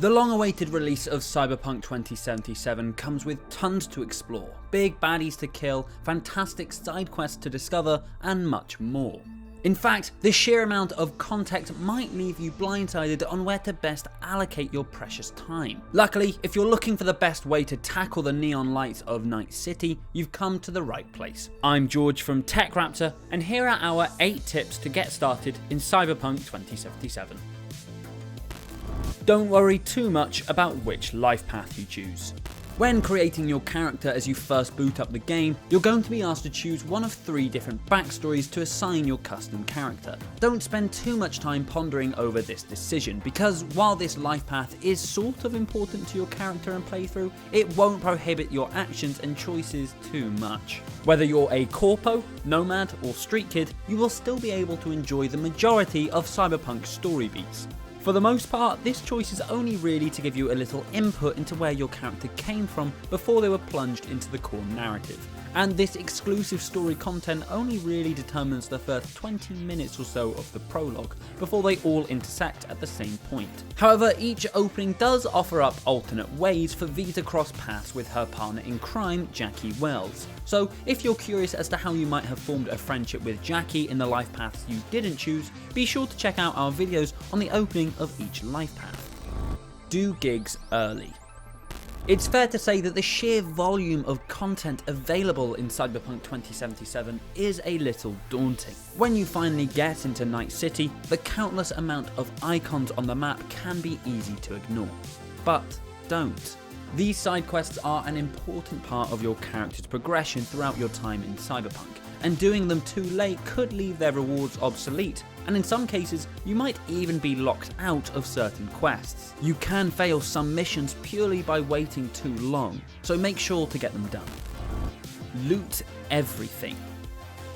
The long-awaited release of Cyberpunk 2077 comes with tons to explore, big baddies to kill, fantastic side quests to discover, and much more. In fact, the sheer amount of content might leave you blindsided on where to best allocate your precious time. Luckily, if you're looking for the best way to tackle the neon lights of Night City, you've come to the right place. I'm George from TechRaptor, and here are our 8 tips to get started in Cyberpunk 2077. Don't worry too much about which life path you choose. When creating your character as you first boot up the game, you're going to be asked to choose one of 3 different backstories to assign your custom character. Don't spend too much time pondering over this decision, because while this life path is sort of important to your character and playthrough, it won't prohibit your actions and choices too much. Whether you're a corpo, nomad, or street kid, you will still be able to enjoy the majority of Cyberpunk's story beats. For the most part, this choice is only really to give you a little input into where your character came from before they were plunged into the core narrative. And this exclusive story content only really determines the first 20 minutes or so of the prologue, before they all intersect at the same point. However, each opening does offer up alternate ways for V to cross paths with her partner in crime, Jackie Wells. So if you're curious as to how you might have formed a friendship with Jackie in the life paths you didn't choose, be sure to check out our videos on the opening of each life path. Do gigs early. It's fair to say that the sheer volume of content available in Cyberpunk 2077 is a little daunting. When you finally get into Night City, the countless amount of icons on the map can be easy to ignore. But don't. These side quests are an important part of your character's progression throughout your time in Cyberpunk, and doing them too late could leave their rewards obsolete, and in some cases you might even be locked out of certain quests. You can fail some missions purely by waiting too long, so make sure to get them done. Loot everything.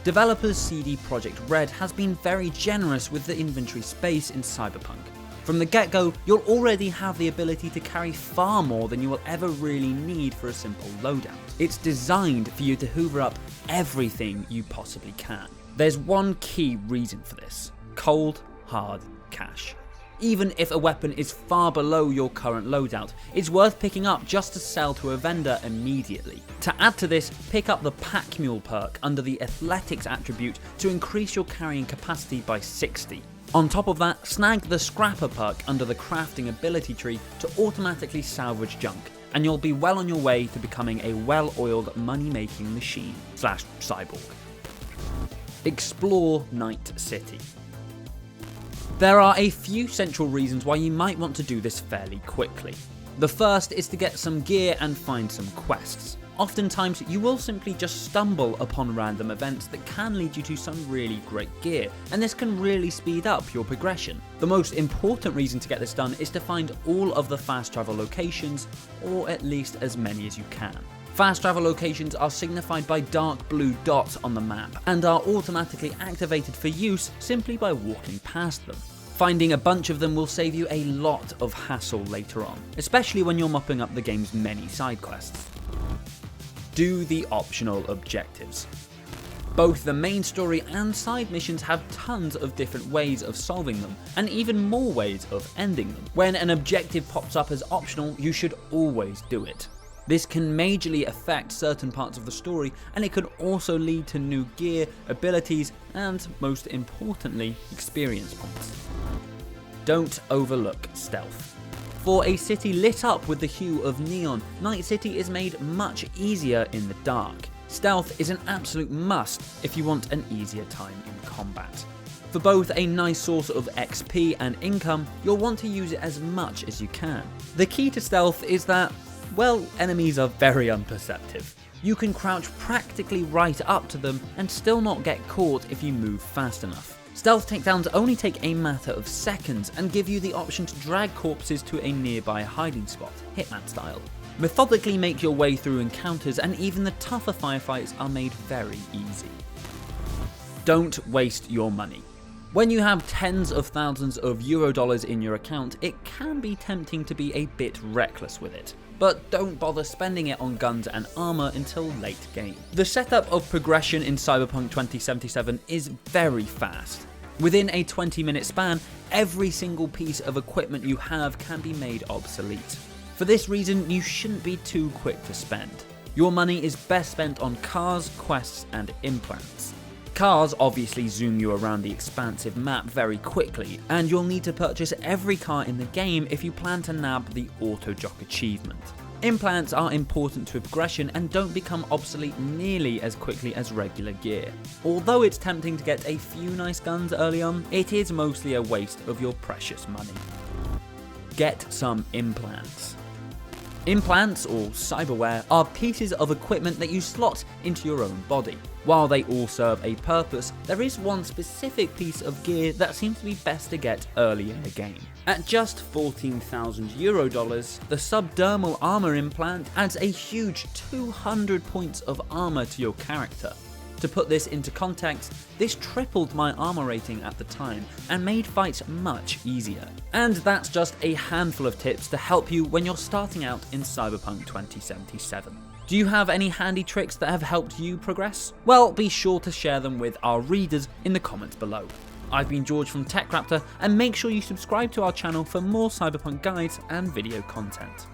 Developers CD Projekt Red has been very generous with the inventory space in Cyberpunk. From the get-go, you'll already have the ability to carry far more than you will ever really need for a simple loadout. It's designed for you to hoover up everything you possibly can. There's one key reason for this: cold, hard cash. Even if a weapon is far below your current loadout, it's worth picking up just to sell to a vendor immediately. To add to this, pick up the Pack Mule perk under the Athletics attribute to increase your carrying capacity by 60. On top of that, snag the Scrapper perk under the crafting ability tree to automatically salvage junk, and you'll be well on your way to becoming a well-oiled money-making machine / cyborg. Explore Night City. There are a few central reasons why you might want to do this fairly quickly. The first is to get some gear and find some quests. Oftentimes, you will simply just stumble upon random events that can lead you to some really great gear, and this can really speed up your progression. The most important reason to get this done is to find all of the fast travel locations, or at least as many as you can. Fast travel locations are signified by dark blue dots on the map, and are automatically activated for use simply by walking past them. Finding a bunch of them will save you a lot of hassle later on, especially when you're mopping up the game's many side quests. Do the optional objectives. Both the main story and side missions have tons of different ways of solving them, and even more ways of ending them. When an objective pops up as optional, you should always do it. This can majorly affect certain parts of the story, and it could also lead to new gear, abilities, and most importantly, experience points. Don't overlook stealth. For a city lit up with the hue of neon, Night City is made much easier in the dark. Stealth is an absolute must if you want an easier time in combat. For both a nice source of XP and income, you'll want to use it as much as you can. The key to stealth is that, well, enemies are very unperceptive. You can crouch practically right up to them and still not get caught if you move fast enough. Stealth takedowns only take a matter of seconds and give you the option to drag corpses to a nearby hiding spot, Hitman style. Methodically make your way through encounters, and even the tougher firefights are made very easy. Don't waste your money. When you have tens of thousands of Eurodollars in your account, it can be tempting to be a bit reckless with it. But don't bother spending it on guns and armor until late game. The setup of progression in Cyberpunk 2077 is very fast. Within a 20-minute span, every single piece of equipment you have can be made obsolete. For this reason, you shouldn't be too quick to spend. Your money is best spent on cars, quests, and implants. Cars obviously zoom you around the expansive map very quickly, and you'll need to purchase every car in the game if you plan to nab the Auto Jock achievement. Implants are important to progression and don't become obsolete nearly as quickly as regular gear. Although it's tempting to get a few nice guns early on, it is mostly a waste of your precious money. Get some implants. Implants, or cyberware, are pieces of equipment that you slot into your own body. While they all serve a purpose, there is one specific piece of gear that seems to be best to get early in the game. At just €14,000, the subdermal armor implant adds a huge 200 points of armor to your character. To put this into context, this tripled my armor rating at the time and made fights much easier. And that's just a handful of tips to help you when you're starting out in Cyberpunk 2077. Do you have any handy tricks that have helped you progress? Well, be sure to share them with our readers in the comments below. I've been George from TechRaptor, and make sure you subscribe to our channel for more Cyberpunk guides and video content.